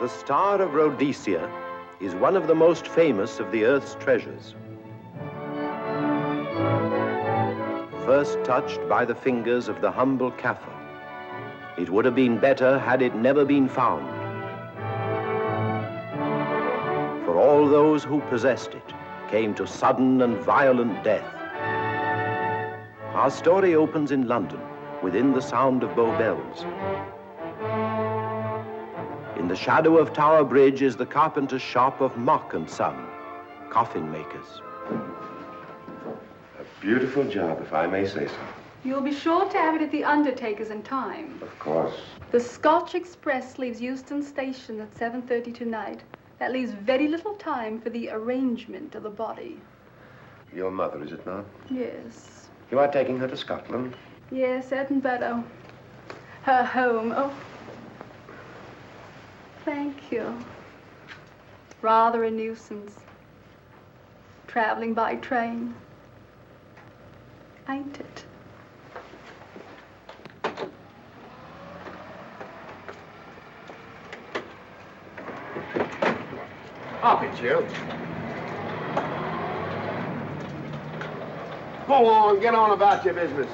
The Star of Rhodesia is one of the most famous of the Earth's treasures. First touched by the fingers of the humble Kaffir, it would have been better had it never been found. For all those who possessed it came to sudden and violent death. Our story opens in London, within the sound of Bow Bells. In the shadow of Tower Bridge is the carpenter's shop of Mock and Son, coffin makers. A beautiful job, if I may say so. You'll be sure to have it at the undertaker's in time. Of course. The Scotch Express leaves Euston Station at 7:30 tonight. That leaves very little time for the arrangement of the body. Your mother, is it not? Yes. You are taking her to Scotland? Yes, Edinburgh. Her home. Oh. Thank you. Rather a nuisance. Traveling by train. Ain't it? Up it, you. Go on, get on about your business.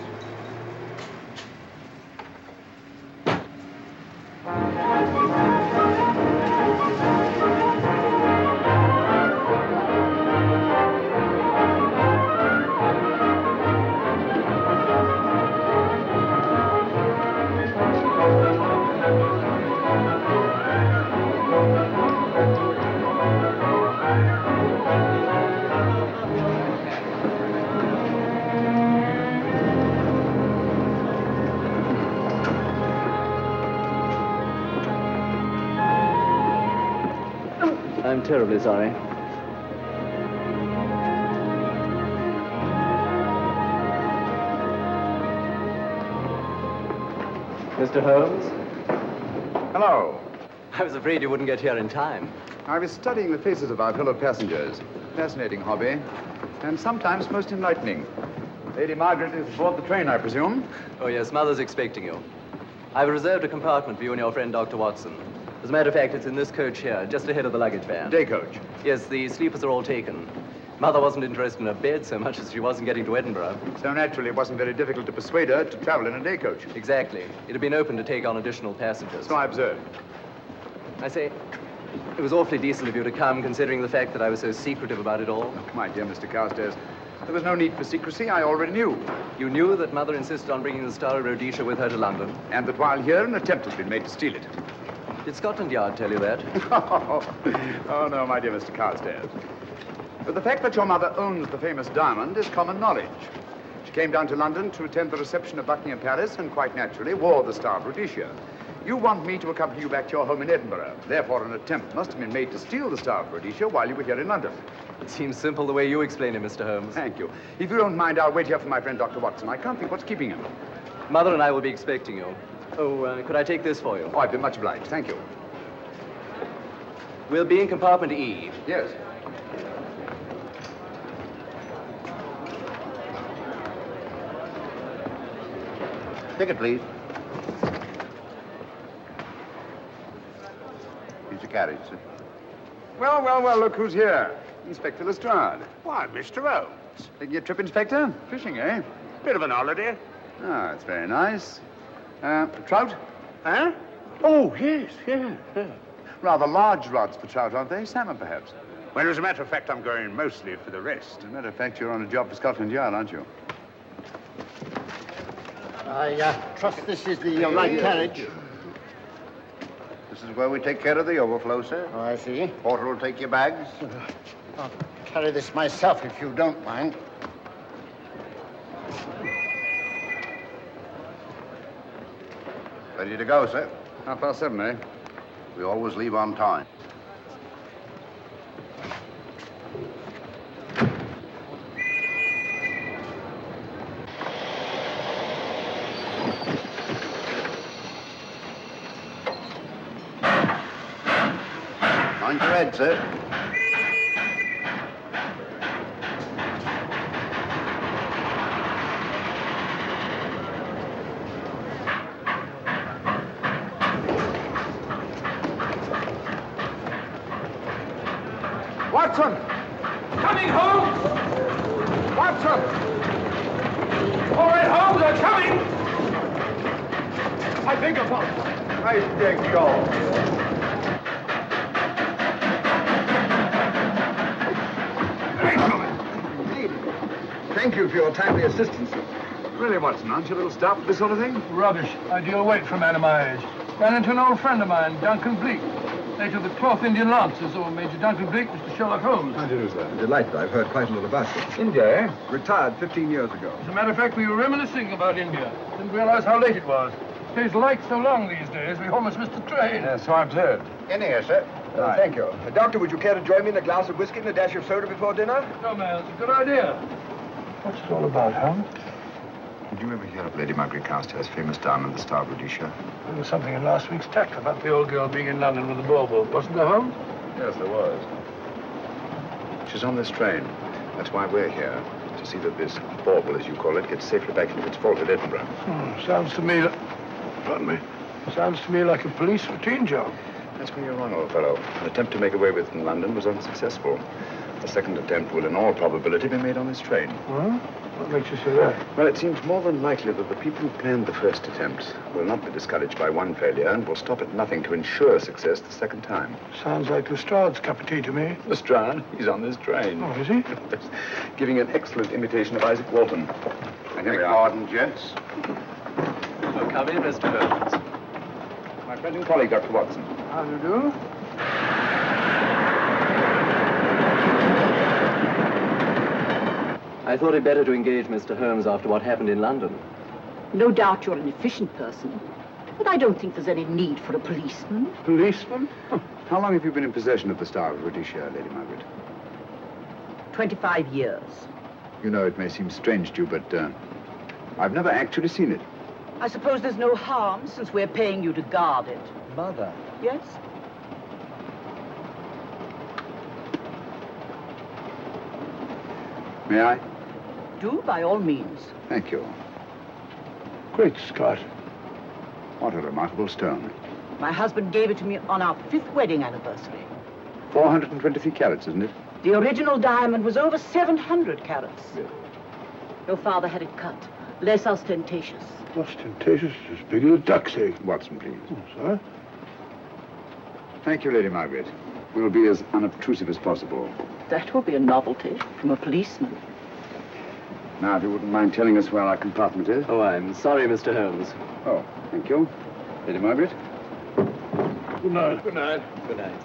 I'm terribly sorry. Mr. Holmes? Hello. I was afraid you wouldn't get here in time. I was studying the faces of our fellow passengers. Fascinating hobby, and sometimes most enlightening. Lady Margaret is aboard the train, I presume? Oh, yes, Mother's expecting you. I've reserved a compartment for you and your friend, Dr. Watson. As a matter of fact, it's in this coach here, just ahead of the luggage van. Day coach? Yes, the sleepers are all taken. Mother wasn't interested in a bed so much as she wasn't getting to Edinburgh. So naturally, it wasn't very difficult to persuade her to travel in a day coach. Exactly. It had been open to take on additional passengers. So I observed. I say, it was awfully decent of you to come, considering the fact that I was so secretive about it all. Oh, my dear Mr. Carstairs, there was no need for secrecy. I already knew. You knew that Mother insisted on bringing the Star of Rhodesia with her to London? And that while here, an attempt has been made to steal it. Did Scotland Yard tell you that? Oh, no, my dear Mr. Carstairs. But the fact that your mother owns the famous diamond is common knowledge. She came down to London to attend the reception of Buckingham Palace and quite naturally wore the Star of Rhodesia. You want me to accompany you back to your home in Edinburgh. Therefore, an attempt must have been made to steal the Star of Rhodesia while you were here in London. It seems simple the way you explain it, Mr. Holmes. Thank you. If you don't mind, I'll wait here for my friend, Dr. Watson. I can't think what's keeping him. Mother and I will be expecting you. Oh, could I take this for you? Oh, I've been much obliged. Thank you. We'll be in compartment E. Yes. Ticket, please. Here's your carriage, sir. Well, look who's here. Inspector Lestrade. Why, Mr. Holmes. Taking your trip, Inspector? Fishing, eh? Bit of an holiday. Ah, it's very nice. Trout? Huh? Oh, yes. Rather large rods for trout, aren't they? Salmon, perhaps? Well, as a matter of fact, I'm going mostly for the rest. As a matter of fact, you're on a job for Scotland Yard, aren't you? I trust this is the right carriage. This is where we take care of the overflow, sir. Oh, I see. Porter will take your bags. I'll carry this myself, if you don't mind. Ready to go, sir? 7:30, eh? We always leave on time. Mind your head, sir. Watson! Coming, Holmes! Watson! All right, Holmes, I'm coming! I beg your pardon. I beg your... Thank you for your timely assistance. Really, Watson, aren't you a little stout for this sort of thing? Rubbish. Ideal weight for a man of my age. Ran into an old friend of mine, Duncan-Bleek. Later the 12th Indian Lancers, or Major Duncan-Bleek, Mr. Sherlock Holmes. How do you do, sir? I'm delighted. I've heard quite a lot about you. India, eh? Retired 15 years ago. As a matter of fact, we were reminiscing about India. Didn't realize how late it was. Stays light so long these days, we almost missed the train. Yes, so I've heard. In here, sir. Right. Thank you. Doctor, would you care to join me in a glass of whiskey and a dash of soda before dinner? No, man, it's a good idea. What's it all about, Holmes? Did you ever hear of Lady Margaret Carstairs' famous diamond, the Star of Rhodesia? There was something in last week's text about the old girl being in London with a bauble, wasn't there, Holmes? Yes, there was. She's on this train. That's why we're here, to see that this bauble, as you call it, gets safely back into its vault at Edinburgh. Sounds to me like a police routine job. That's where you're wrong, old fellow. An attempt to make away with it in London was unsuccessful. The second attempt will, in all probability, be made on this train. Huh? What makes you say that? Well, it seems more than likely that the people who planned the first attempt will not be discouraged by one failure and will stop at nothing to ensure success the second time. Sounds like Lestrade's cup of tea to me. Lestrade? He's on this train. Oh, is he? Giving an excellent imitation of Isaac Walton. And here we are. Pardon, gents. Well, come in, Mr. Holmes. My friend and colleague, Dr. Watson. How do you do? I thought it better to engage Mr. Holmes after what happened in London. No doubt you're an efficient person, but I don't think there's any need for a policeman. Policeman? How long have you been in possession of the Star of Rhodesia, Lady Margaret? 25 years. You know, it may seem strange to you, but I've never actually seen it. I suppose there's no harm since we're paying you to guard it. Mother. Yes? May I? Do, by all means. Thank you. Great Scott. What a remarkable stone. My husband gave it to me on our 5th wedding anniversary. 423 carats, isn't it? The original diamond was over 700 carats. Yes. Your father had it cut, less ostentatious. Ostentatious, as big as a duck's egg. Watson, please. Oh, sir? Thank you, Lady Margaret. We'll be as unobtrusive as possible. That will be a novelty from a policeman. Now, if you wouldn't mind telling us where our compartment is. Oh, I'm sorry, Mr. Holmes. Oh, thank you. Lady Margaret? Good night. Good night. Good night.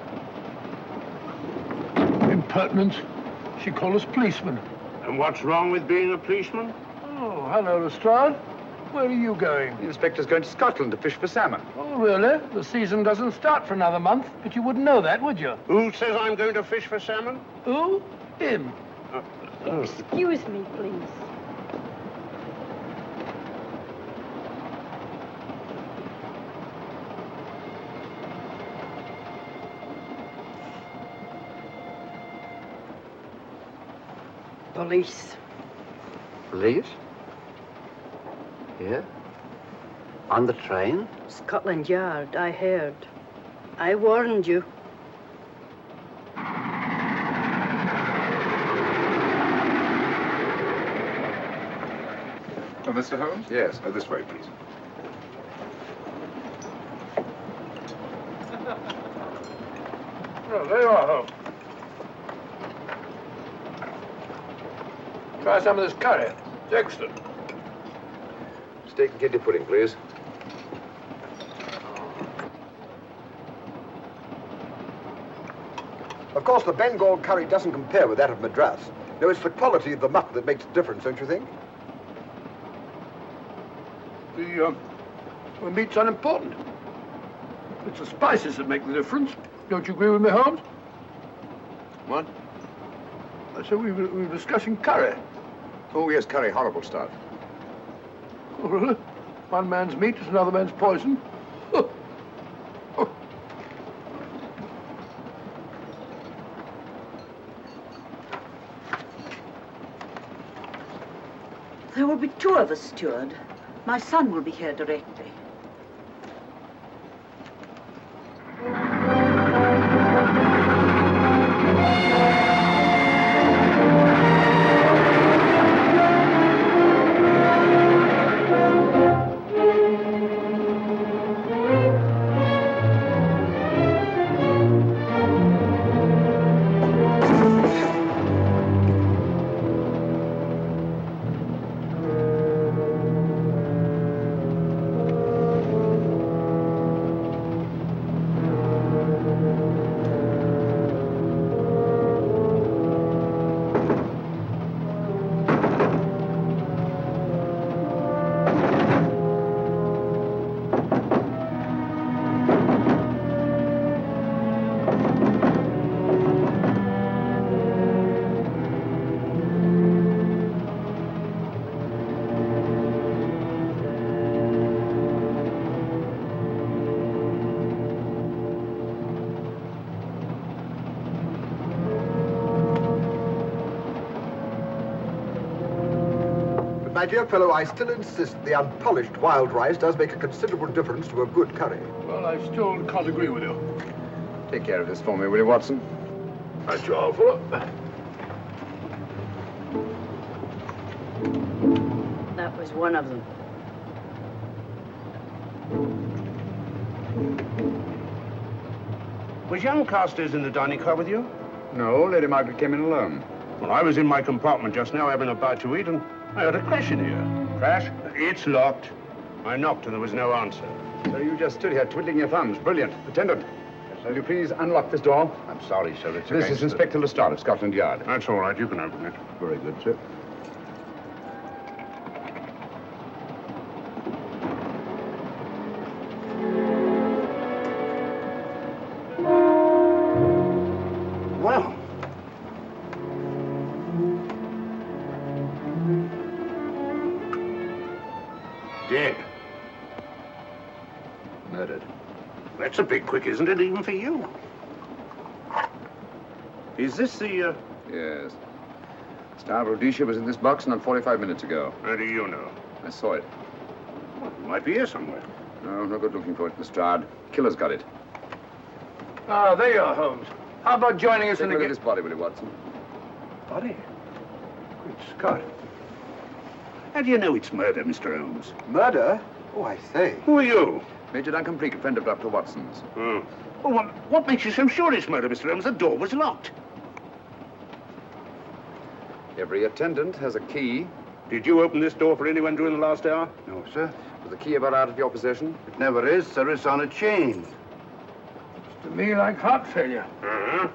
Impertinence. She called us policemen. And what's wrong with being a policeman? Oh, hello, Lestrade. Where are you going? The inspector's going to Scotland to fish for salmon. Oh, really? The season doesn't start for another month, but you wouldn't know that, would you? Who says I'm going to fish for salmon? Who? Him. Excuse me, please. Police. Police? Here? On the train? Scotland Yard, I heard. I warned you. Oh, Mr. Holmes? Yes. This way, please. Oh, there you are, Holmes. Try some of this curry. It's excellent. Steak and kidney pudding, please. Of course, the Bengal curry doesn't compare with that of Madras. No, it's the quality of the mutton that makes a difference, don't you think? The meat's unimportant. It's the spices that make the difference. Don't you agree with me, Holmes? What? I said we were discussing curry. Oh, yes, curry. Horrible stuff. Oh, really? One man's meat is another man's poison. Oh. Oh. There will be 2 of us, steward. My son will be here directly. my dear fellow, I still insist the unpolished wild rice does make a considerable difference to a good curry. Well, I still can't agree with you. Take care of this for me, will you, Watson? That's your offer. That was one of them. Was young Carstairs in the dining car with you? No, Lady Margaret came in alone. Well, I was in my compartment just now having a bite to eat, and I heard a crash in here. Crash? It's locked. I knocked and there was no answer. So you just stood here twiddling your thumbs. Brilliant. Attendant, will you please unlock this door? I'm sorry, sir. This is Inspector Lestrade of Scotland Yard. That's all right. You can open it. Very good, sir. Well, Dead. Murdered. That's a bit quick, isn't it, even for you? Is this the, Yes. Star of Rhodesia was in this box not 45 minutes ago. How do you know? I saw it. Well, it might be here somewhere. No, no good looking for it, Lestrade. Killer's got it. Ah, there you are, Holmes. How about joining us Take in a the... look at this body, will you, Watson? Body? Good Scott. How do you know it's murder, Mr. Holmes? Murder? Oh, I say. Who are you? Major Duncan-Bleek, a friend of Dr. Watson's. Oh. Well, what makes you so sure it's murder, Mr. Holmes? The door was locked. Every attendant has a key. Did you open this door for anyone during the last hour? no, sir. Was the key ever out of your possession? It never is, sir. It's on a chain. To me, like heart failure. Uh-huh.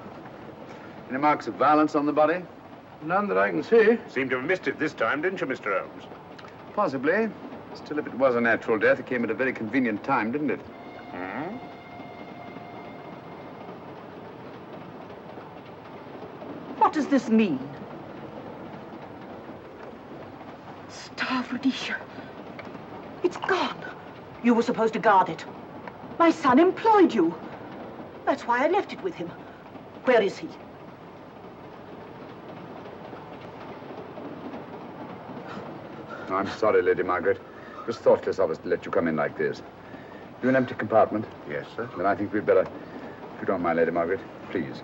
Any marks of violence on the body? None that I can see. Seemed to have missed it this time, didn't you, Mr. Holmes? Possibly. Still, if it was a natural death, it came at a very convenient time, didn't it? Hmm? What does this mean? Star of Rhodesia. It's gone. You were supposed to guard it. My son employed you. That's why I left it with him. Where is he? Oh, I'm sorry, Lady Margaret. It was thoughtless of us to let you come in like this. You an empty compartment? Yes, sir. Then I think we'd better, if you don't mind, Lady Margaret, please.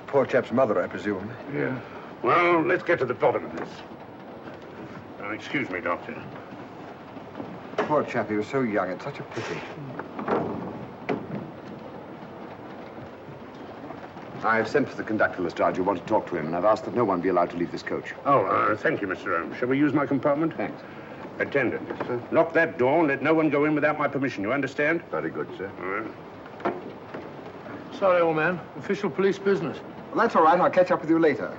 Poor chap's mother, I presume. Yeah. Well, let's get to the bottom of this. Now, excuse me, Doctor. Poor chap, he was so young. It's such a pity. I've sent for the conductor, Lestrade. You want to talk to him, and I've asked that no one be allowed to leave this coach. Oh, thank you, Mr. Holmes. Shall we use my compartment? Thanks. Attendant. Yes, sir. Lock that door and let no one go in without my permission. You understand? Very good, sir. All right. Sorry, old man. Official police business. Well, that's all right. I'll catch up with you later.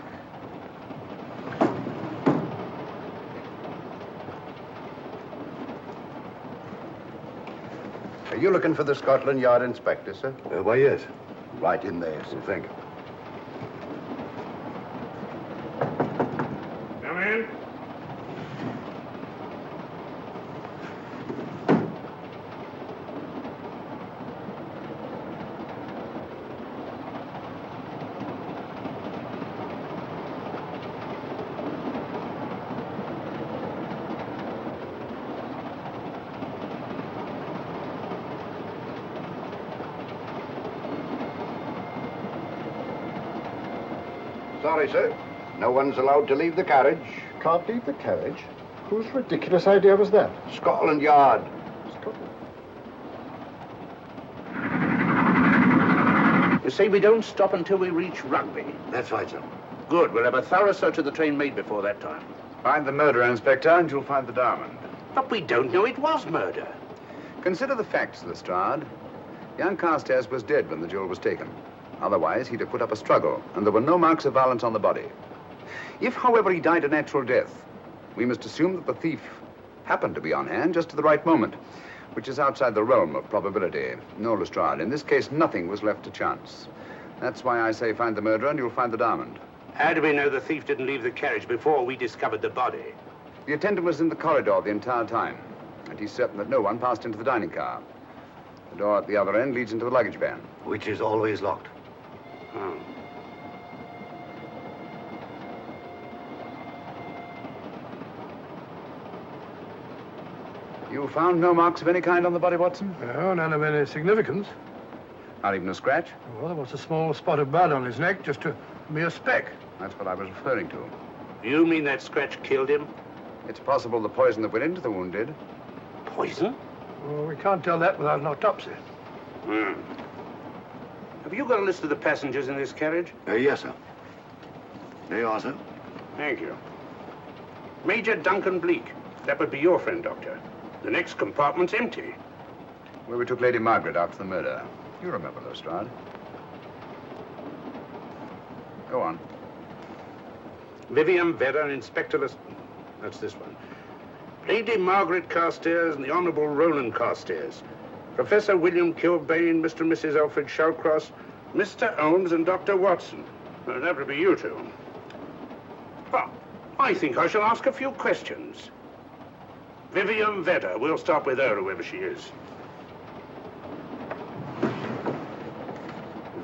Are you looking for the Scotland Yard inspector, sir? Why, yes. Right in there, sir. Thank you. Come in. Sorry, sir. No one's allowed to leave the carriage. Can't leave the carriage? Whose ridiculous idea was that? Scotland Yard. You say we don't stop until we reach Rugby. That's right, sir. Good. We'll have a thorough search of the train made before that time. Find the murderer, Inspector, and you'll find the diamond. But we don't know it was murder. Consider the facts, Lestrade. Young Carstairs was dead when the jewel was taken. Otherwise, he'd have put up a struggle, and there were no marks of violence on the body. If, however, he died a natural death, we must assume that the thief happened to be on hand just at the right moment, which is outside the realm of probability. No, Lestrade, in this case, nothing was left to chance. That's why I say find the murderer and you'll find the diamond. How do we know the thief didn't leave the carriage before we discovered the body? The attendant was in the corridor the entire time, and he's certain that no one passed into the dining car. The door at the other end leads into the luggage van. Which is always locked. Oh. You found no marks of any kind on the body, Watson? No, none of any significance. Not even a scratch? Well, there was a small spot of blood on his neck, just a mere speck. That's what I was referring to. You mean that scratch killed him? It's possible the poison that went into the wound did. Poison? Well, we can't tell that without an autopsy. Have you got a list of the passengers in this carriage? Yes, sir. There you are, sir. Thank you. Major Duncan-Bleek. That would be your friend, Doctor. The next compartment's empty. Where we took Lady Margaret after the murder. You remember, Lestrade. Go on. Vivian, Vedder, Inspector That's this one. Lady Margaret Carstairs and the Honourable Roland Carstairs. Professor William Kilbane, Mr. and Mrs. Alfred Shawcross, Mr. Holmes and Dr. Watson. Well, that would be you two. Well, I think I shall ask a few questions. Vivian Vedder. We'll start with her, whoever she is.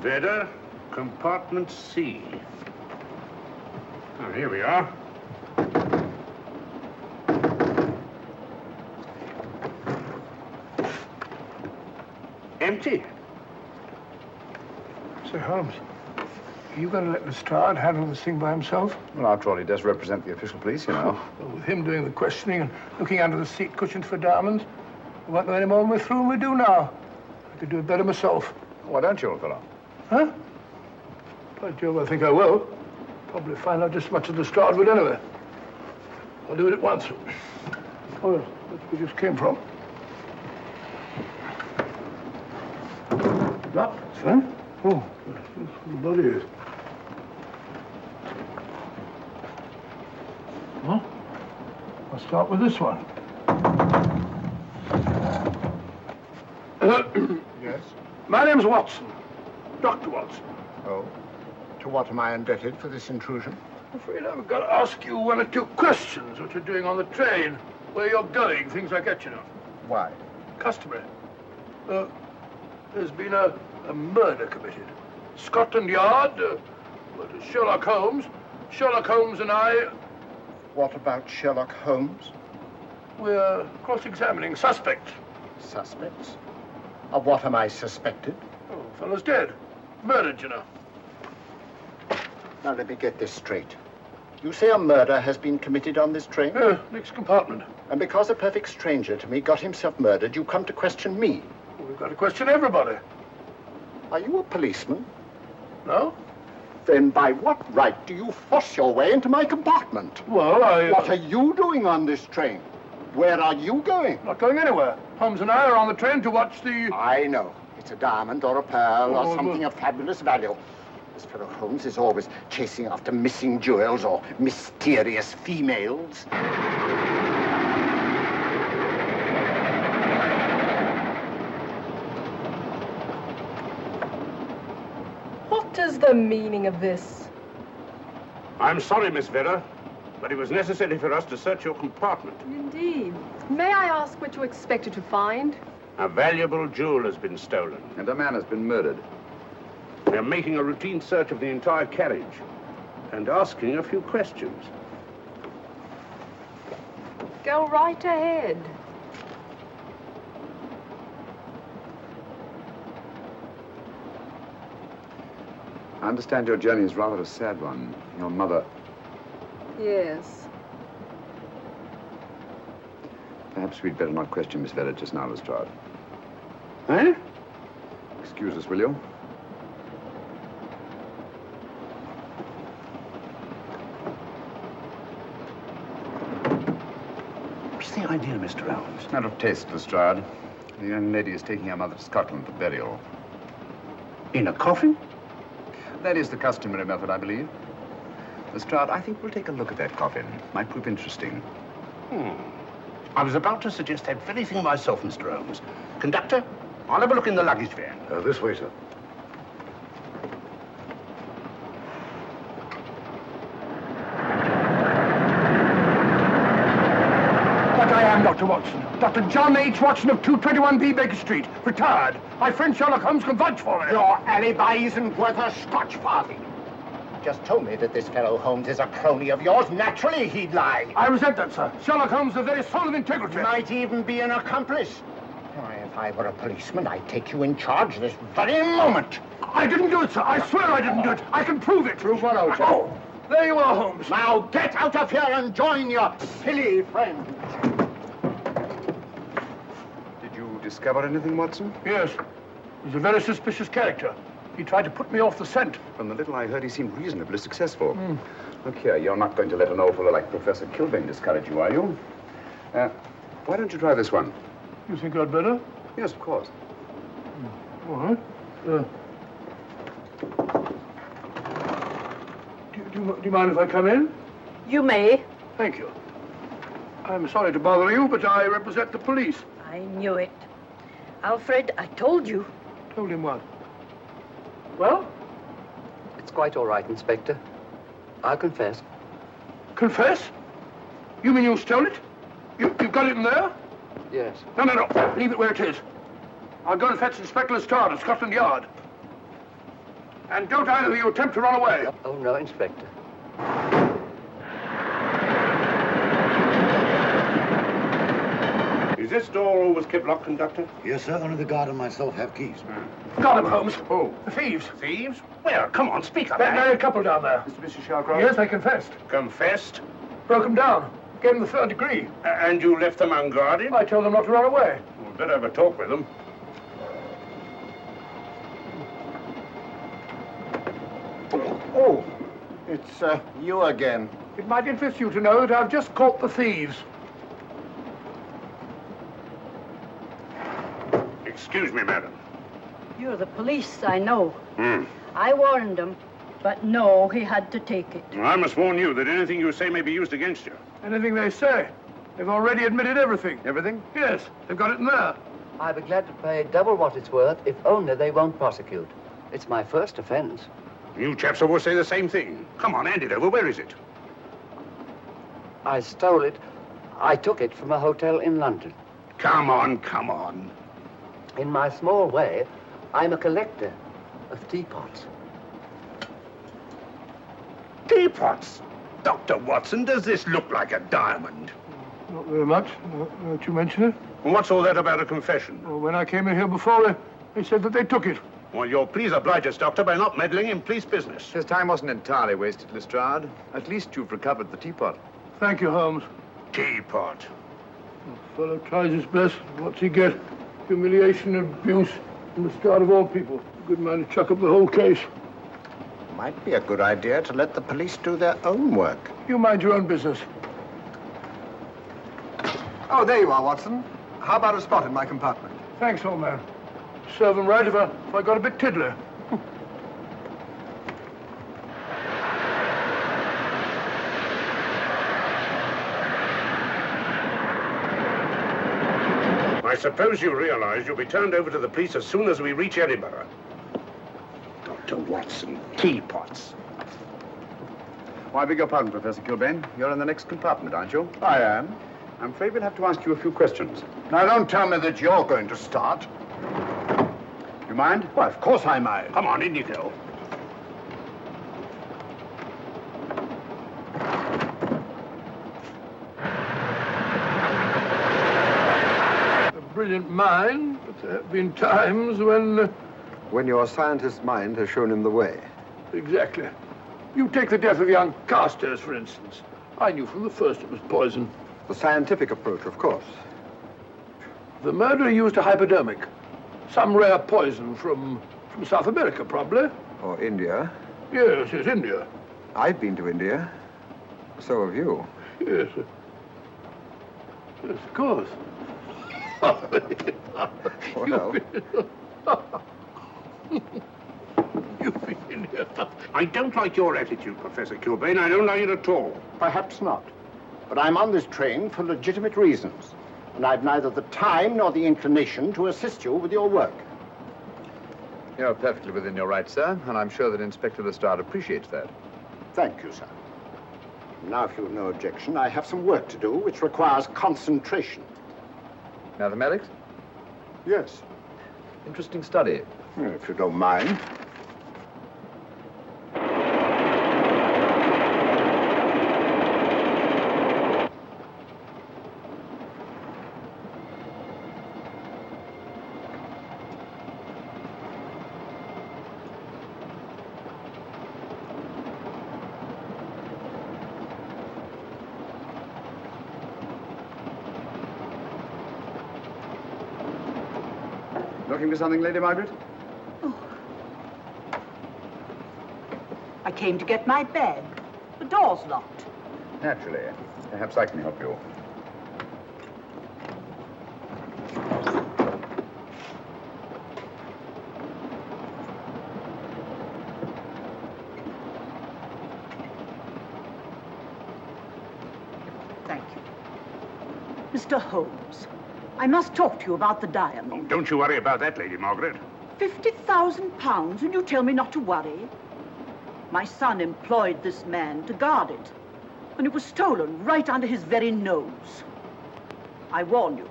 Vedder, compartment C. Oh, here we are. Empty. Sir Holmes, are you going to let Lestrade handle this thing by himself? Well, after all, he does represent the official police, you know. Well, with him doing the questioning and looking under the seat cushions for diamonds, we won't know any more than we're through and we do now. I could do it better myself. Why don't you, old fellow? Huh? By Jove, I think I will. Probably find out just as much as Lestrade would anyway. I'll do it at once. Oh, that's where we just came from. Locked, son? Oh, the body is. Huh? I'll start with this one. Yes? My name's Watson. Dr. Watson. Oh. To what am I indebted for this intrusion? I'm afraid I've got to ask you one or two questions. What you're doing on the train, where you're going, things like that, you know. Why? Customary. There's been a murder committed. Scotland Yard, Sherlock Holmes. Sherlock Holmes and I... What about Sherlock Holmes? We're cross-examining suspects. Suspects? Of what am I suspected? Oh, fellow's dead. Murdered, you know. Now, let me get this straight. You say a murder has been committed on this train? Next compartment. And because a perfect stranger to me got himself murdered, you come to question me? Well, we've got to question everybody. Are you a policeman? No? Then by what right do you force your way into my compartment? Well, What are you doing on this train? Where are you going? Not going anywhere. Holmes and I are on the train to watch the... I know. It's a diamond or a pearl or something of fabulous value. This fellow Holmes is always chasing after missing jewels or mysterious females. What is the meaning of this? I'm sorry, Miss Vedder, but it was necessary for us to search your compartment. Indeed. May I ask what you expected to find? A valuable jewel has been stolen. And a man has been murdered. We're making a routine search of the entire carriage and asking a few questions. Go right ahead. I understand your journey is rather a sad one. Your mother... Yes. Perhaps we'd better not question Miss Vedder just now, Lestrade. Eh? Excuse us, will you? What's the idea, Mr. Holmes? Out of taste, Lestrade. The young lady is taking her mother to Scotland for burial. In a coffin? That is the customary method, I believe. Lestrade, I think we'll take a look at that coffin. Might prove interesting. I was about to suggest that very thing myself, Mr. Holmes. Conductor, I'll have a look in the luggage van. This way, sir. But I am Dr. Watson. Dr. John H. Watson of 221B Baker Street. Retired. My friend Sherlock Holmes can vouch for me. Your alibi isn't worth a Scotch farthing. just told me that this fellow Holmes is a crony of yours. Naturally, he'd lie. I resent that, sir. Sherlock Holmes is the very soul of integrity. Might even be an accomplice. Why, if I were a policeman, I'd take you in charge this very moment. I didn't do it, sir. I swear I didn't do it. I can prove it. Prove what, old chap? Oh, there you are, Holmes. Now get out of here and join your silly friends. Did you discover anything, Watson? Yes. He's a very suspicious character. He tried to put me off the scent. From the little I heard, he seemed reasonably successful. Look here, you're not going to let an old fellow like Professor Kilbane discourage you, are you? Why don't you try this one? You think I'd better? Yes, of course. All right. Do you mind if I come in? You may. Thank you. I'm sorry to bother you, but I represent the police. I knew it. Alfred, I told you. Told him what? Well? It's quite all right, Inspector. I'll confess. Confess? You mean you stole it? You've got it in there? Yes. No. Leave it where it is. I'll go and fetch Inspector Lestrade at Scotland Yard. And don't either of you attempt to run away. Oh, no, Inspector. Is this door always kept locked, Conductor? Yes, sir. Only the guard and myself have keys. Got him, Holmes. Who? The thieves. Thieves? Where? Come on, speak up. That married couple down there. Mr. Sherlock? Yes, they confessed. Confessed? Broke them down. Gave them the 3rd degree. And you left them unguarded? I told them not to run away. We'd better have a talk with them. Oh, it's you again. It might interest you to know that I've just caught the thieves. Excuse me, madam. You're the police, I know. I warned him, but no, he had to take it. Well, I must warn you that anything you say may be used against you. Anything they say. They've already admitted everything. Everything? Yes, they've got it in there. I'd be glad to pay double what it's worth if only they won't prosecute. It's my first offense. You chaps always say the same thing. Come on, hand it over. Where is it? I stole it. I took it from a hotel in London. Come on. In my small way, I'm a collector of teapots. Teapots? Dr. Watson, does this look like a diamond? Not very much, now that you mention it. And what's all that about a confession? Well, when I came in here before, they said that they took it. Well, you'll please oblige us, Doctor, by not meddling in police business. His time wasn't entirely wasted, Lestrade. At least you've recovered the teapot. Thank you, Holmes. Teapot. The fellow tries his best. What's he get? Humiliation and abuse from the start of all people. A good man to chuck up the whole case. Might be a good idea to let the police do their own work. You mind your own business. Oh, there you are, Watson. How about a spot in my compartment? Thanks, old man. Serve him right if I got a bit tiddler. I suppose you realize you'll be turned over to the police as soon as we reach Edinburgh. Dr. Watson, teapots. Oh, I beg your pardon, Professor Kilbane. You're in the next compartment, aren't you? I am. I'm afraid we'll have to ask you a few questions. Now, don't tell me that you're going to start. You mind? Well, of course I mind. Come on, in you go. A brilliant mind, but there have been times when... When your scientist's mind has shown him the way. Exactly. You take the death of young Carstairs, for instance. I knew from the first it was poison. The scientific approach, of course. The murderer used a hypodermic. Some rare poison from South America, probably. Or India. Yes, India. I've been to India. So have you. Yes. Yes, of course. Well. You've been in here. I don't like your attitude, Professor Kilbane. I don't like it at all. Perhaps not. But I'm on this train for legitimate reasons. And I've neither the time nor the inclination to assist you with your work. You're perfectly within your rights, sir, and I'm sure that Inspector Lestrade appreciates that. Thank you, sir. Now, if you've no objection, I have some work to do which requires concentration. Mathematics? Yes. Interesting study. If you don't mind. Looking for something, Lady Margaret? Oh. I came to get my bag. The door's locked. Naturally. Perhaps I can help you. Thank you. Mr. Holmes, I must talk to you about the diamond. Oh, don't you worry about that, Lady Margaret. £50,000, and you tell me not to worry? My son employed this man to guard it, and it was stolen right under his very nose. I warn you,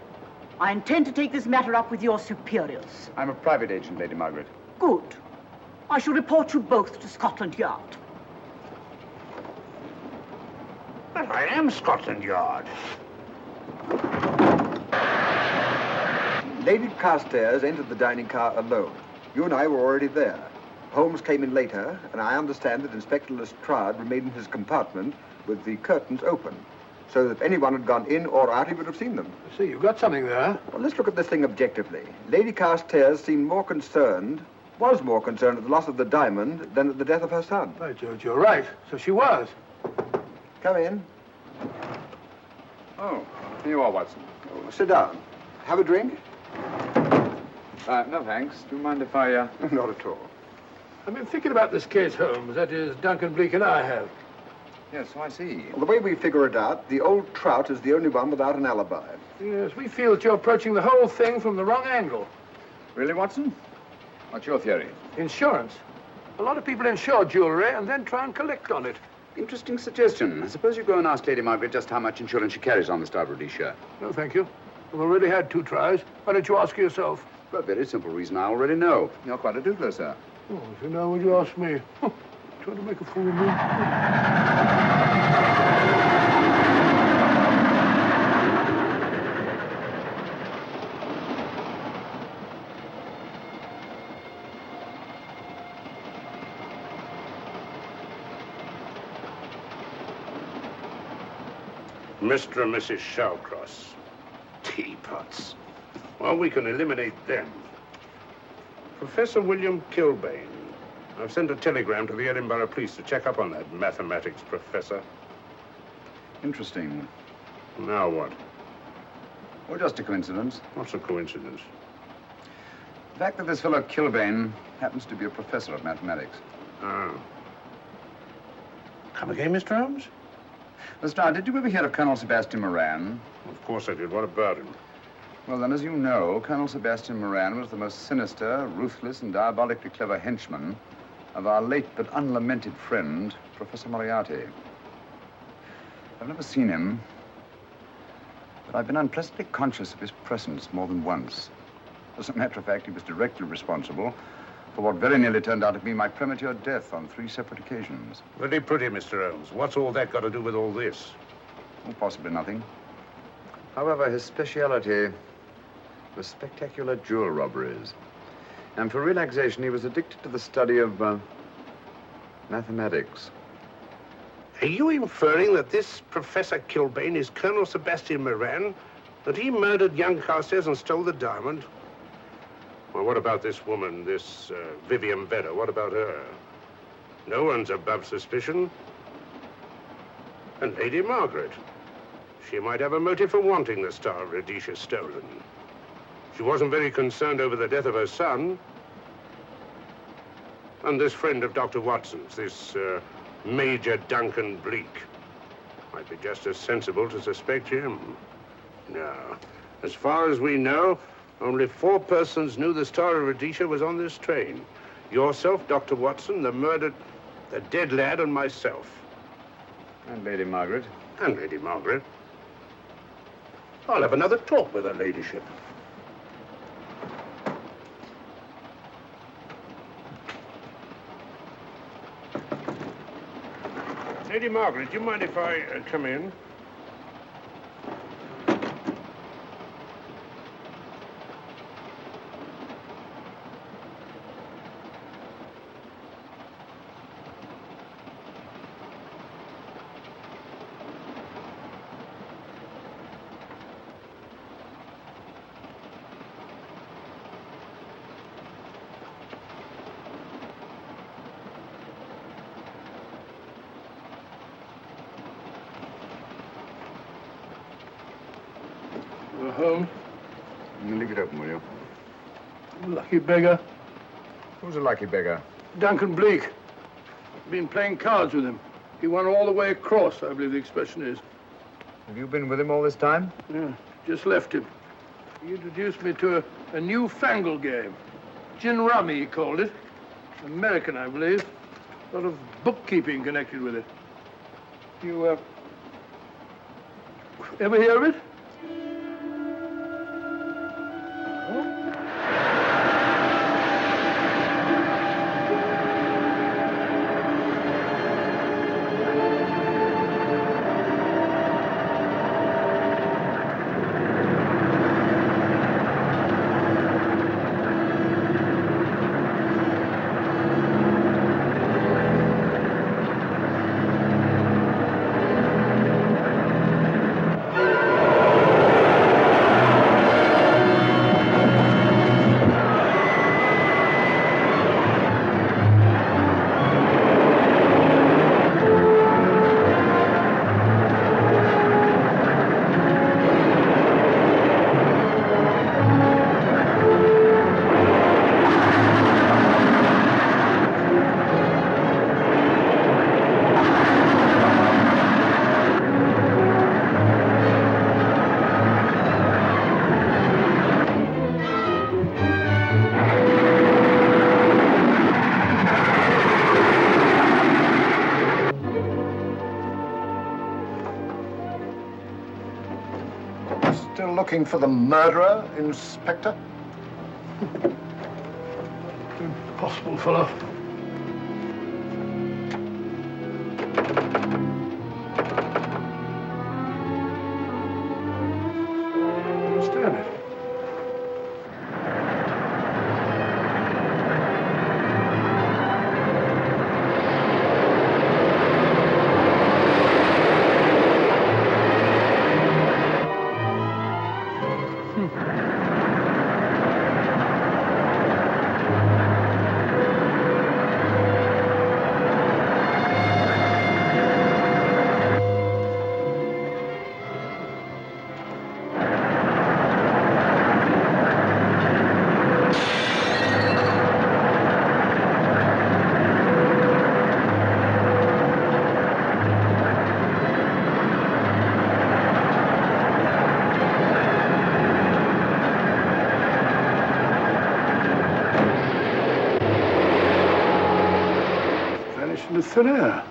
I intend to take this matter up with your superiors. I'm a private agent, Lady Margaret. Good. I shall report you both to Scotland Yard. But I am Scotland Yard. Lady Carstairs entered the dining car alone. You and I were already there. Holmes came in later, and I understand that Inspector Lestrade remained in his compartment with the curtains open, so that if anyone had gone in or out, he would have seen them. I see, you've got something there. Well, let's look at this thing objectively. Lady Carstairs seemed was more concerned at the loss of the diamond than at the death of her son. By George, you're right. So she was. Come in. Oh, here you are, Watson. Oh, sit down. Have a drink? No, thanks. Do you mind if I, Not at all. I've been thinking about this case, Holmes. That is, Duncan-Bleek and I have. Yes, so I see. Well, the way we figure it out, the old trout is the only one without an alibi. Yes, we feel that you're approaching the whole thing from the wrong angle. Really, Watson? What's your theory? Insurance. A lot of people insure jewelry and then try and collect on it. Interesting suggestion. Suppose you go and ask Lady Margaret just how much insurance she carries on the Star of Rhodesia. No, thank you. We've already had 2 tries. Why don't you ask her yourself? For a very simple reason I already know. You're quite a doodler, sir. Oh, so now would you ask me? Trying to make a fool of me. Mr. and Mrs. Shawcross. Teapots. Well, we can eliminate them. Professor William Kilbane. I've sent a telegram to the Edinburgh police to check up on that mathematics professor. Interesting. Now what? Well, just a coincidence. What's a coincidence? The fact that this fellow Kilbane happens to be a professor of mathematics. Ah. Come again, Mr. Holmes? Lestrade, did you ever hear of Colonel Sebastian Moran? Of course I did. What about him? Well, then, as you know, Colonel Sebastian Moran was the most sinister, ruthless, and diabolically clever henchman of our late but unlamented friend, Professor Moriarty. I've never seen him, but I've been unpleasantly conscious of his presence more than once. As a matter of fact, he was directly responsible for what very nearly turned out to be my premature death on 3 separate occasions. Very pretty, Mr. Holmes. What's all that got to do with all this? Oh, possibly nothing. However, his speciality was spectacular jewel robberies. And for relaxation, he was addicted to the study of mathematics. Are you inferring that this Professor Kilbane is Colonel Sebastian Moran? That he murdered young Carstairs and stole the diamond? Well, what about this woman, this Vivian Vedder? What about her? No one's above suspicion. And Lady Margaret. She might have a motive for wanting the Star of Rhodesia stolen. She wasn't very concerned over the death of her son. And this friend of Dr. Watson's, this Major Duncan-Bleek, might be just as sensible to suspect him. No. As far as we know, only 4 persons knew the Star of Rhodesia was on this train. Yourself, Dr. Watson, the dead lad, and myself. And Lady Margaret. And Lady Margaret. I'll have another talk with her ladyship. Lady Margaret, do you mind if I come in? Holmes. You leave it open, will you? Lucky beggar. Who's a lucky beggar? Duncan-Bleek. Been playing cards with him. He won all the way across, I believe the expression is. Have you been with him all this time? Yeah, just left him. He introduced me to a newfangled game. Gin rummy, he called it. American, I believe. A lot of bookkeeping connected with it. You, ever hear of it? Looking for the murderer, Inspector? Impossible, fellow. Understand it. Into thin air.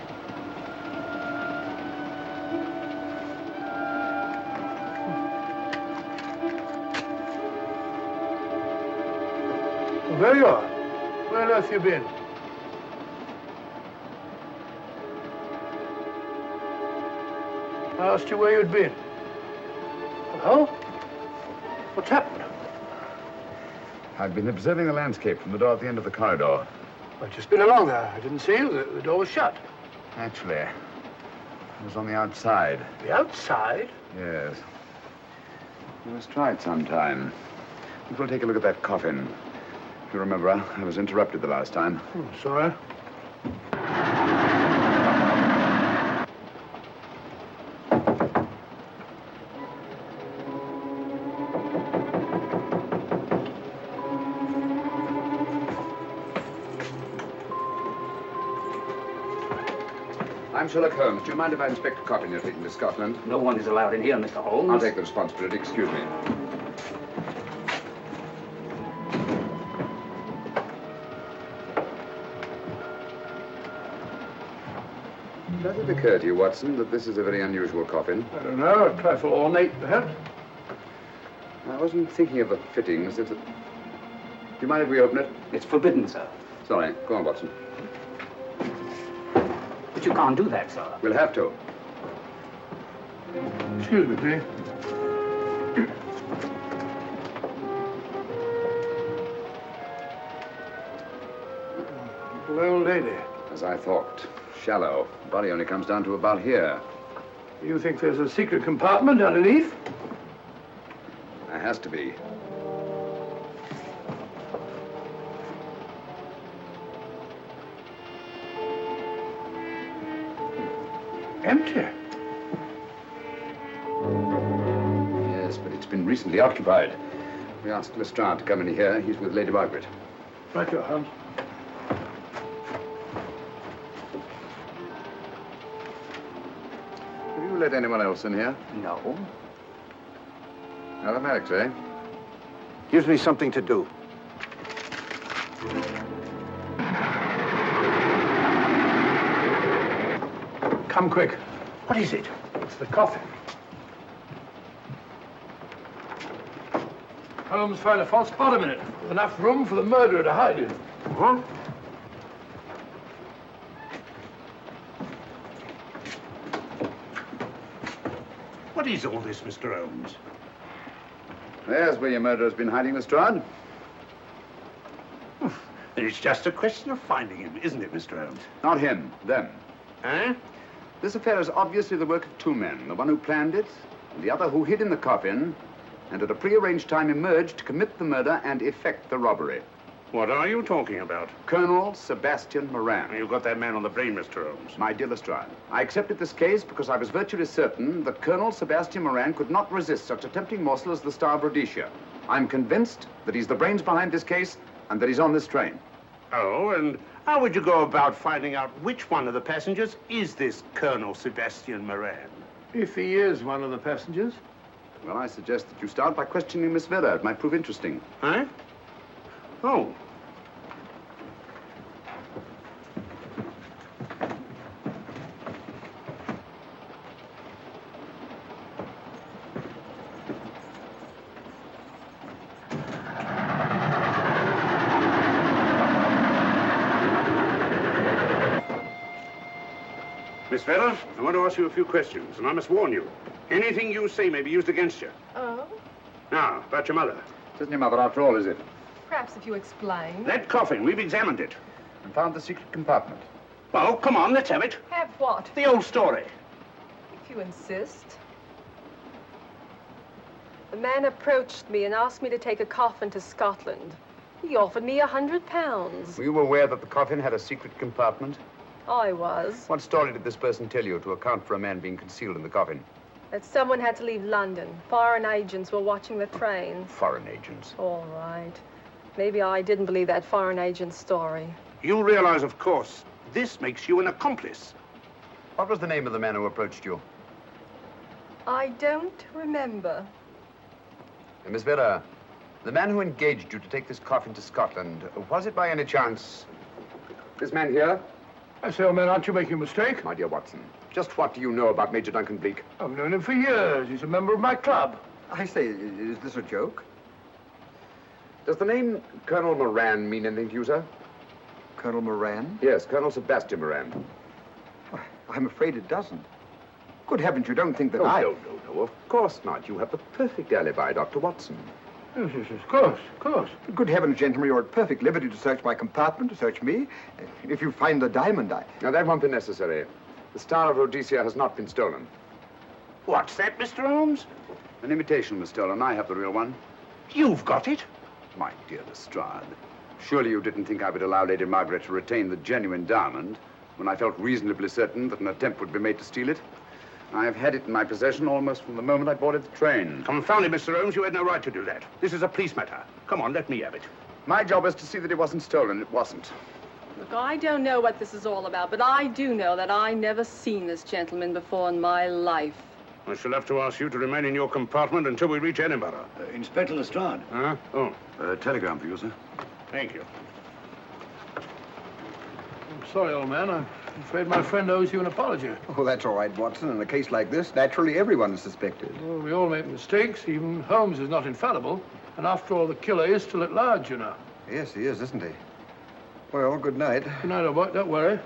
Well, there you are. Where on earth have you been? I asked you where you'd been. Well, what's happened? I've been observing the landscape from the door at the end of the corridor. I've just been along there. I didn't see you. The door was shut. Actually, I was on the outside. The outside? Yes. We must try it sometime. We'll take a look at that coffin. If you remember, I was interrupted the last time. Sorry. I'm Sherlock Holmes. Do you mind if I inspect a coffin you're taking to Scotland? No one is allowed in here, Mr. Holmes. I'll take the responsibility. Excuse me. Does it occur to you, Watson, that this is a very unusual coffin? I don't know. A trifle ornate, perhaps. I wasn't thinking of the fittings. Do you mind if we open it? It's forbidden, sir. Sorry. Go on, Watson. But you can't do that, sir. We'll have to. Excuse me, please. Little old lady. As I thought. Shallow. The body only comes down to about here. You think there's a secret compartment underneath? There has to be. Empty. Yes, but it's been been recently occupied. We asked Lestrade to come in here. He's with Lady Margaret. Right, your Holmes. Have you let anyone else in here? No. Mathematics, eh? Gives me something to do. Come quick. What is it? It's the coffin. Holmes found a false bottom in it. Enough room for the murderer to hide in. Huh? What is all this, Mr. Holmes? There's where your murderer's been hiding, Lestrade. It's just a question of finding him, isn't it, Mr. Holmes? Not him, them. Eh? This affair is obviously the work of two men, the one who planned it, and the other who hid in the coffin, and at a prearranged time emerged to commit the murder and effect the robbery. What are you talking about? Colonel Sebastian Moran. You've got that man on the brain, Mr. Holmes. My dear Lestrade, I accepted this case because I was virtually certain that Colonel Sebastian Moran could not resist such a tempting morsel as the Star of Rhodesia. I'm convinced that he's the brains behind this case and that he's on this train. Oh, and how would you go about finding out which one of the passengers is this Colonel Sebastian Moran? If he is one of the passengers. Well, I suggest that you start by questioning Miss Vedder. It might prove interesting. Huh? Oh. Miss Vedder, I want to ask you a few questions, and I must warn you. Anything you say may be used against you. Oh? Now, about your mother. It isn't your mother after all, is it? Perhaps if you explain. That coffin, we've examined it. And found the secret compartment. Well, come on, let's have it. Have what? The old story. If you insist. The man approached me and asked me to take a coffin to Scotland. He offered me £100. Were you aware that the coffin had a secret compartment? I was. What story did this person tell you to account for a man being concealed in the coffin? That someone had to leave London. Foreign agents were watching the train. Foreign agents. All right. Maybe I didn't believe that foreign agent story. You realize, of course, this makes you an accomplice. What was the name of the man who approached you? I don't remember. Miss Vedder, the man who engaged you to take this coffin to Scotland, was it by any chance this man here? I say, old man, aren't you making a mistake? My dear Watson, just what do you know about Major Duncan-Bleek? I've known him for years. He's a member of my club. I say, is this a joke? Does the name Colonel Moran mean anything to you, sir? Colonel Moran? Yes, Colonel Sebastian Moran. I'm afraid it doesn't. Good heavens, you don't think that No, of course not. You have the perfect alibi, Dr. Watson. Yes, of course, of course. Good heavens, gentlemen, you're at perfect liberty to search my compartment, to search me. If you find the diamond, Now, that won't be necessary. The Star of Rhodesia has not been stolen. What's that, Mr. Holmes? An imitation was stolen. I have the real one. You've got it? My dear Lestrade, surely you didn't think I would allow Lady Margaret to retain the genuine diamond when I felt reasonably certain that an attempt would be made to steal it? I've had it in my possession almost from the moment I boarded the train. Confound it, Mr. Holmes, you had no right to do that. This is a police matter. Come on, let me have it. My job is to see that it wasn't stolen. It wasn't. Look, I don't know what this is all about, but I do know that I never seen this gentleman before in my life. I shall have to ask you to remain in your compartment until we reach Edinburgh. Inspector Lestrade. Huh? Oh. Telegram for you, sir. Thank you. I'm sorry, old man. I'm afraid my friend owes you an apology. Oh, that's all right, Watson. In a case like this, naturally everyone is suspected. Well, we all make mistakes. Even Holmes is not infallible. And after all, the killer is still at large, you know. Yes, he is, isn't he? Well, good night. Good night, old boy. Don't worry.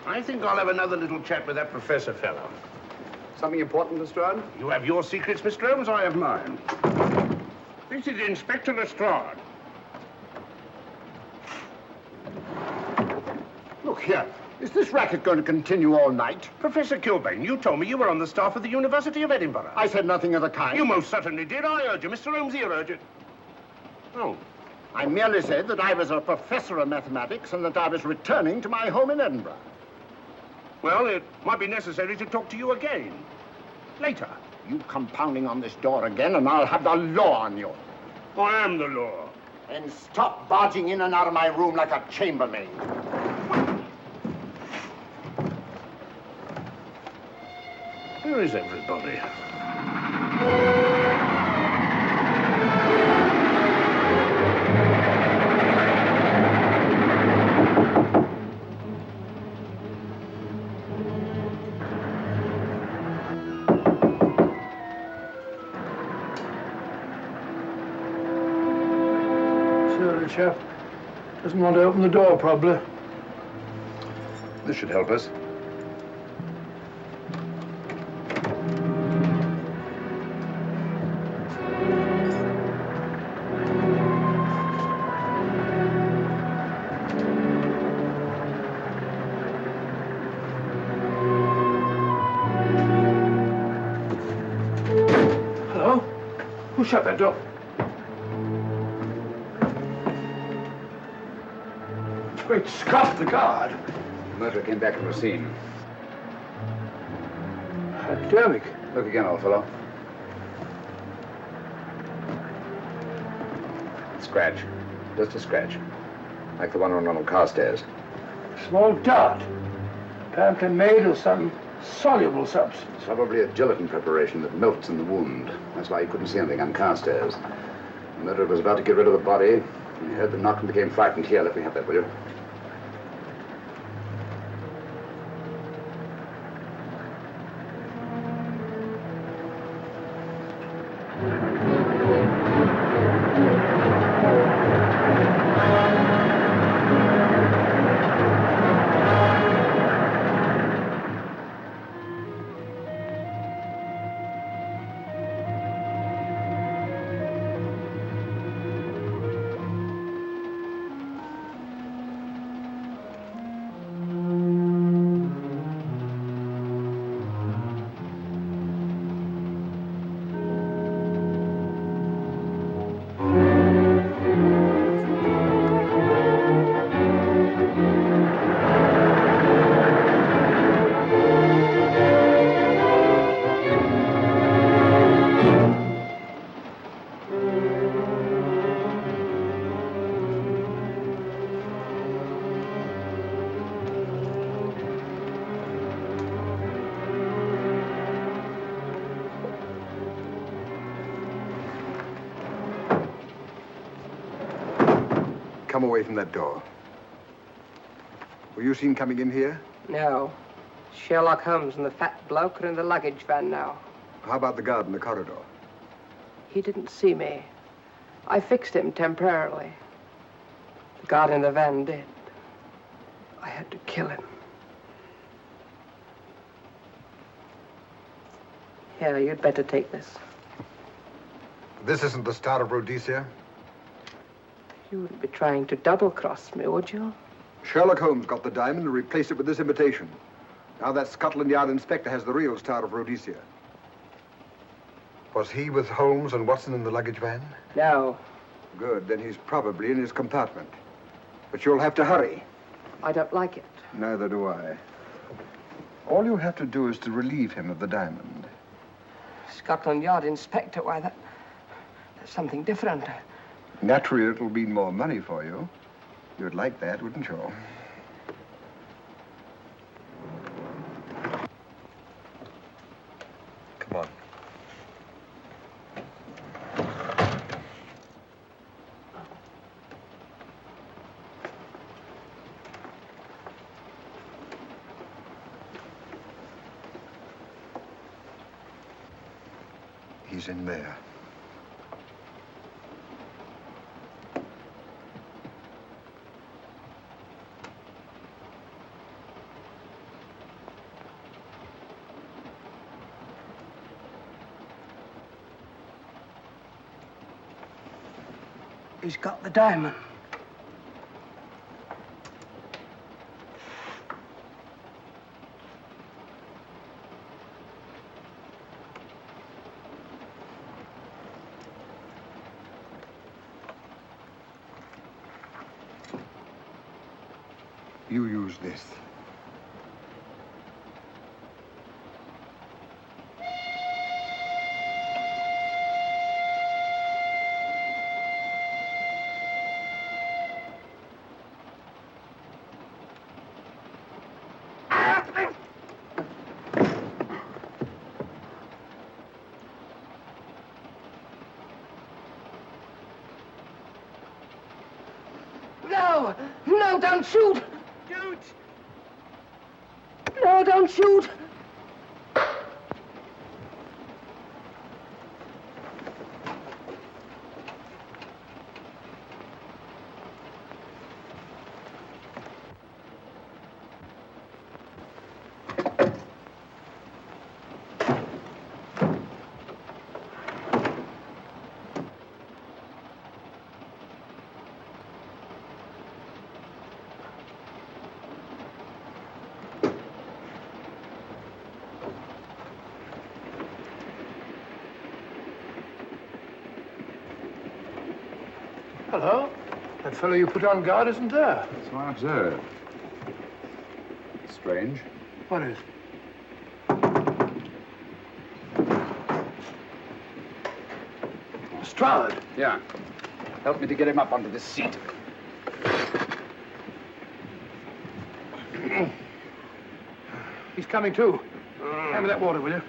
I think I'll have another little chat with that professor fellow. Something important, Lestrade? You have your secrets, Mr. Holmes, I have mine. This is Inspector Lestrade. Look here. Is this racket going to continue all night? Professor Kilbane, you told me you were on the staff of the University of Edinburgh. I said nothing of the kind. You most certainly did. I urge you. Mr. Holmes here urged it. Oh. I merely said that I was a professor of mathematics and that I was returning to my home in Edinburgh. Well, it might be necessary to talk to you again. Later, you come pounding on this door again, and I'll have the law on you. I am the law. Then stop barging in and out of my room like a chambermaid. Where is everybody? Chap doesn't want to open the door, probably. This should help us. Hello? Who shut that door? Great Scott, the guard. The murderer came back from the scene. Hypodermic. Look again, old fellow. Scratch. Just a scratch. Like the one on Ronald Carstairs. Small dart. Apparently made of some soluble substance. Probably a gelatin preparation that melts in the wound. That's why you couldn't see anything on Carstairs. The murderer was about to get rid of the body. He heard the knock and became frightened. Here, let me have that, will you? Come away from that door. Were you seen coming in here? No. Sherlock Holmes and the fat bloke are in the luggage van now. How about the guard in the corridor? He didn't see me. I fixed him temporarily. The guard in the van did. I had to kill him. Here, you'd better take this. This isn't the Star of Rhodesia? You wouldn't be trying to double-cross me, would you? Sherlock Holmes got the diamond and replaced it with this imitation. Now that Scotland Yard inspector has the real Star of Rhodesia. Was he with Holmes and Watson in the luggage van? No. Good, then he's probably in his compartment. But you'll have to hurry. I don't like it. Neither do I. All you have to do is to relieve him of the diamond. Scotland Yard inspector, why, that's something different. Naturally, it'll mean more money for you. You'd like that, wouldn't you? Come on. He's in there. He's got the diamond. You use this. No! No, don't shoot! Shoot! No, don't shoot! Hello. That fellow you put on guard isn't there. So I observe. Strange. What is? Lestrade. Yeah. Help me to get him up onto this seat. He's coming too. Hand me that water, will you?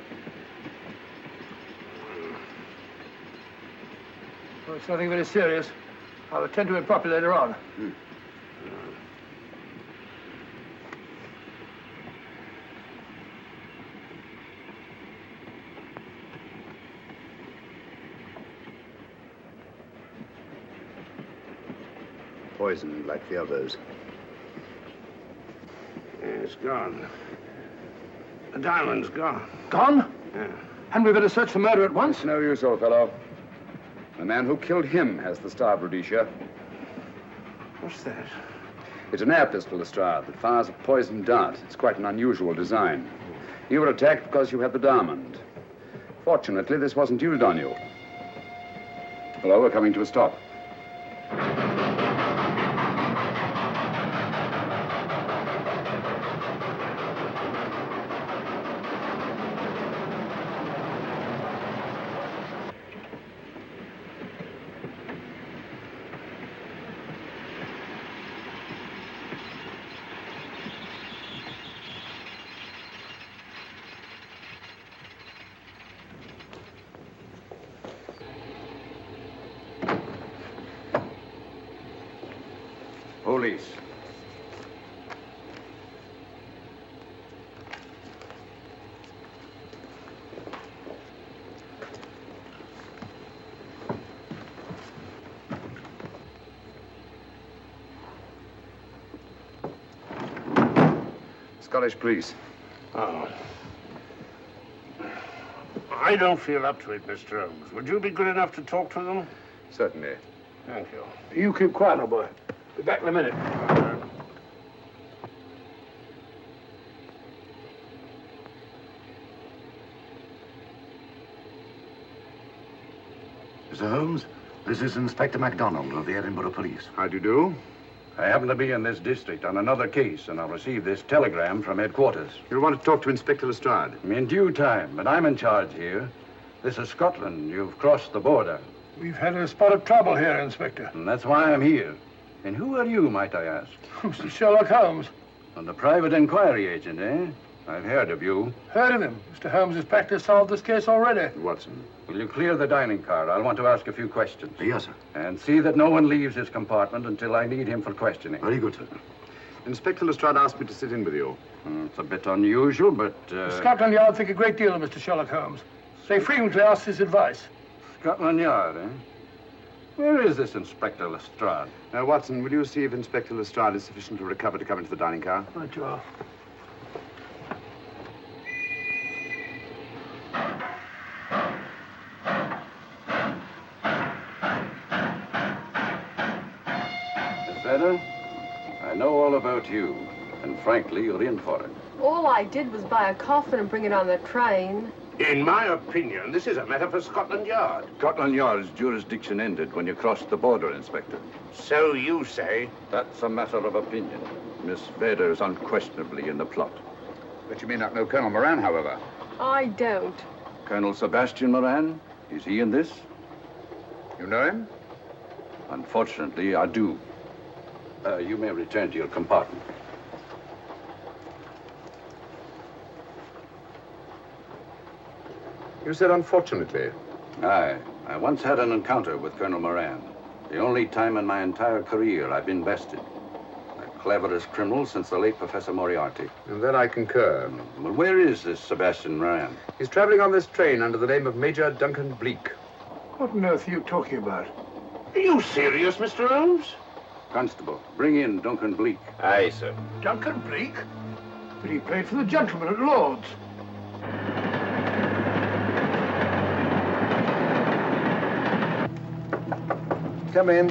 Oh, it's nothing very serious. I'll attend to it properly later on. Poisoned like the others. Yeah, it's gone. The diamond's gone. Gone? Yeah. Hadn't we better search for murder at once? It's no use, old fellow. The man who killed him has the Star of Rhodesia. What's that? It's an air pistol, Lestrade, that fires a poisoned dart. It's quite an unusual design. You were attacked because you had the diamond. Fortunately, this wasn't used on you. Hello, we're coming to a stop. Police. Scottish police. Oh. I don't feel up to it, Mr. Holmes. Would you be good enough to talk to them? Certainly. Thank you. You keep quiet, old boy. Be back in a minute. Mr. Holmes, this is Inspector MacDonald of the Edinburgh Police. How do you do? I happen to be in this district on another case, and I'll receive this telegram from headquarters. You want to talk to Inspector Lestrade? In due time, but I'm in charge here. This is Scotland. You've crossed the border. We've had a spot of trouble here, Inspector. And that's why I'm here. And who are you, might I ask? Mr. Sherlock Holmes. And the private inquiry agent, eh? I've heard of you. Heard of him. Mr. Holmes has practically solved this case already. Watson. Will you clear the dining car? I'll want to ask a few questions. Yes, sir. And see that no one leaves his compartment until I need him for questioning. Very good, sir. Inspector Lestrade asked me to sit in with you. It's a bit unusual, but... Scotland Yard think a great deal of Mr. Sherlock Holmes. They frequently ask his advice. Scotland Yard, eh? Where is this Inspector Lestrade? Watson, will you see if Inspector Lestrade is sufficient to recover to come into the dining car? Right, you are. Miss Vedder, I know all about you, and frankly, you're in for it. All I did was buy a coffin and bring it on the train. In my opinion, this is a matter for Scotland Yard. Scotland Yard's jurisdiction ended when you crossed the border, Inspector. So you say? That's a matter of opinion. Miss Vedder is unquestionably in the plot. But you may not know Colonel Moran, however. I don't. Colonel Sebastian Moran? Is he in this? You know him? Unfortunately, I do. You may return to your compartment. You said unfortunately. Aye. I once had an encounter with Colonel Moran. The only time in my entire career I've been bested. cleverest criminal since the late Professor Moriarty. And that I concur. Well, where is this Sebastian Moran? He's traveling on this train under the name of Major Duncan-Bleek. What on earth are you talking about? Are you serious, Mr. Holmes? Constable, bring in Duncan-Bleek. Aye, sir. Duncan-Bleek? But he played for the gentleman at Lord's. Come in.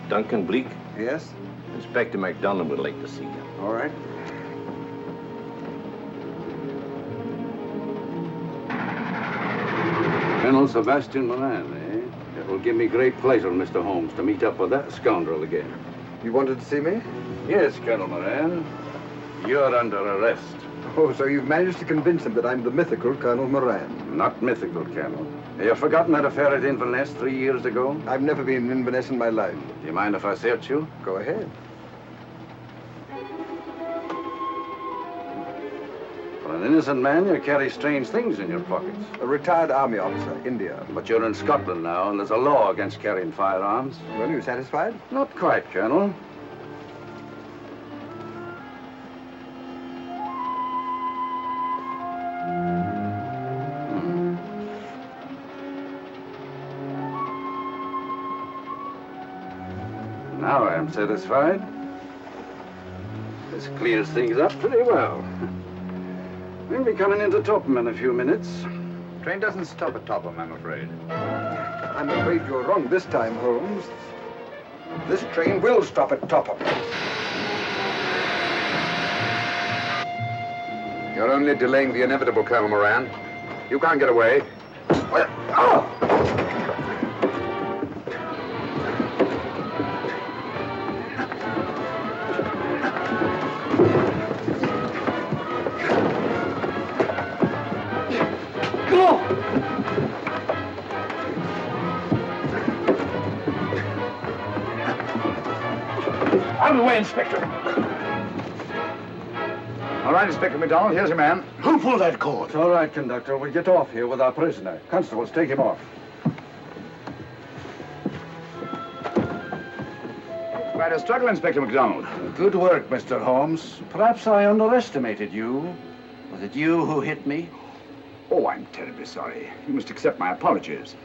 Duncan-Bleek? Yes? Inspector MacDonald would like to see you. All right. Colonel Sebastian Moran, eh? It will give me great pleasure, Mr. Holmes, to meet up with that scoundrel again. You wanted to see me? Yes, Colonel Moran. You're under arrest. Oh, so you've managed to convince him that I'm the mythical Colonel Moran. Not mythical, Colonel. Have you forgotten that affair at Inverness 3 years ago? I've never been in Inverness in my life. Do you mind if I search you? Go ahead. For an innocent man, you carry strange things in your pockets. A retired army officer, India. But you're in Scotland now, and there's a law against carrying firearms. Well, you satisfied? Not quite, Colonel. Now I'm satisfied. This clears things up pretty well. We'll be coming into Topham in a few minutes. Train doesn't stop at Topham, I'm afraid. I'm afraid you're wrong this time, Holmes. This train will stop at Topham. You're only delaying the inevitable, Colonel Moran. You can't get away. Out of the way, Inspector. All right, Inspector MacDonald, here's your man. Who pulled that cord? It's all right, conductor. We'll get off here with our prisoner. Constables, take him off. Quite a struggle, Inspector MacDonald. Good work, Mr. Holmes. Perhaps I underestimated you. Was it you who hit me? Oh, I'm terribly sorry. You must accept my apologies.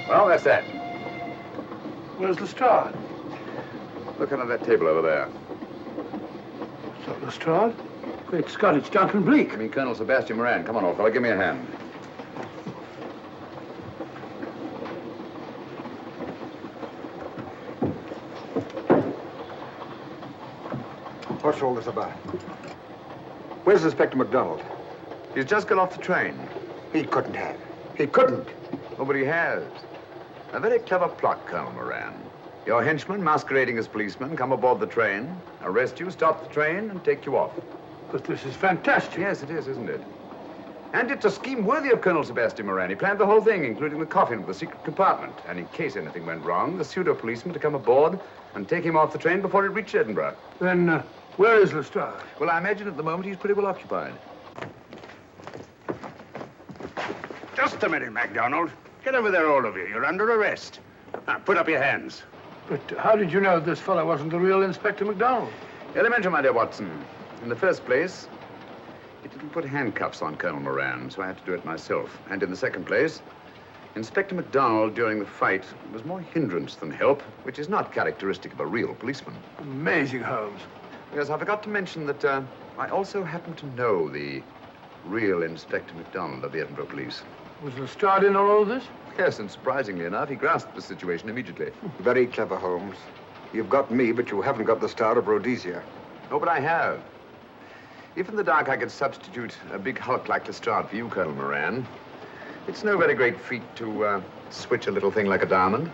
Well, that's that. Where's Lestrade? Look under that table over there. So, Lestrade? Great Scott, it's Duncan-Bleek. I mean, Colonel Sebastian Moran. Come on, old fellow, give me a hand. What's all this about? Where's Inspector MacDonald? He's just got off the train. He couldn't have. He couldn't. Oh, but he has. A very clever plot, Colonel Moran. Your henchmen, masquerading as policemen, come aboard the train, arrest you, stop the train, and take you off. But this is fantastic. Yes, it is, isn't it? And it's a scheme worthy of Colonel Sebastian Moran. He planned the whole thing, including the coffin with the secret compartment. And in case anything went wrong, the pseudo-policeman to come aboard and take him off the train before it reached Edinburgh. Then, where is Lestrade? Well, I imagine at the moment he's pretty well occupied. Just a minute, MacDonald. Get over there, all of you. You're under arrest. Now, put up your hands. But how did you know this fellow wasn't the real Inspector MacDonald? Elementary, my dear Watson. In the first place, it didn't put handcuffs on Colonel Moran, so I had to do it myself. And in the second place, Inspector MacDonald, during the fight, was more hindrance than help, which is not characteristic of a real policeman. Amazing, Holmes. Yes, I forgot to mention that I also happen to know the real Inspector MacDonald of the Edinburgh Police. Was Lestrade in all of this? Yes, and surprisingly enough, he grasped the situation immediately. Very clever, Holmes. You've got me, but you haven't got the Star of Rhodesia. Oh, but I have. If in the dark I could substitute a big hulk like Lestrade for you, Colonel Moran, it's no very great feat to switch a little thing like a diamond.